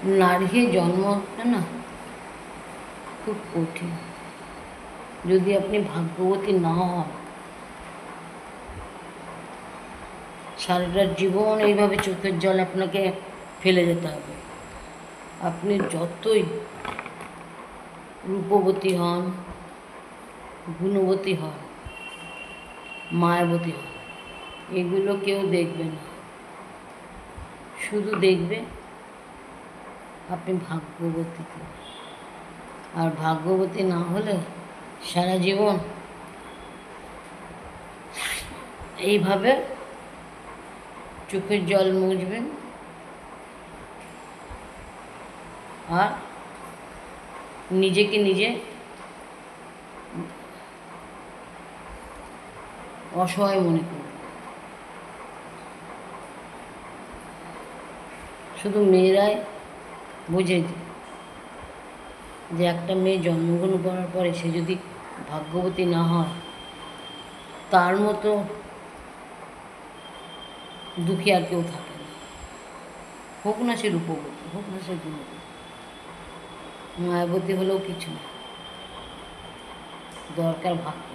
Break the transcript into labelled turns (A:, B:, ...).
A: নারী হয়ে জন্ম না খুব কঠিন। যদি আপনি ভাগ্যবতী না হন, সারাটা জীবন এইভাবে চোখের জল আপনাকে ফেলে যেতে হবে। আপনি যতই রূপবতী হন, গুণবতী হন, মায়াবতী হন, এগুলো কেউ দেখবে না। শুধু দেখবে আপনি ভাগ্যবতী। আর ভাগ্যবতী না হলে সারা জীবন এইভাবে চোখের জল মুছবেন আর নিজেকে নিজে অসহায় মনে করবেন। শুধু মেয়েরাই বোঝে যে একটা মেয়ে জন্মগ্রহণ করার পরে সে যদি ভাগ্যবতী না হয়, তার মতো দুঃখী আর কেউ থাকে না। হোক না সে রূপবতী, হোক না সে গুণবতী, মায়াবতী হলেও কিছু না, দরকার ভাগ্য।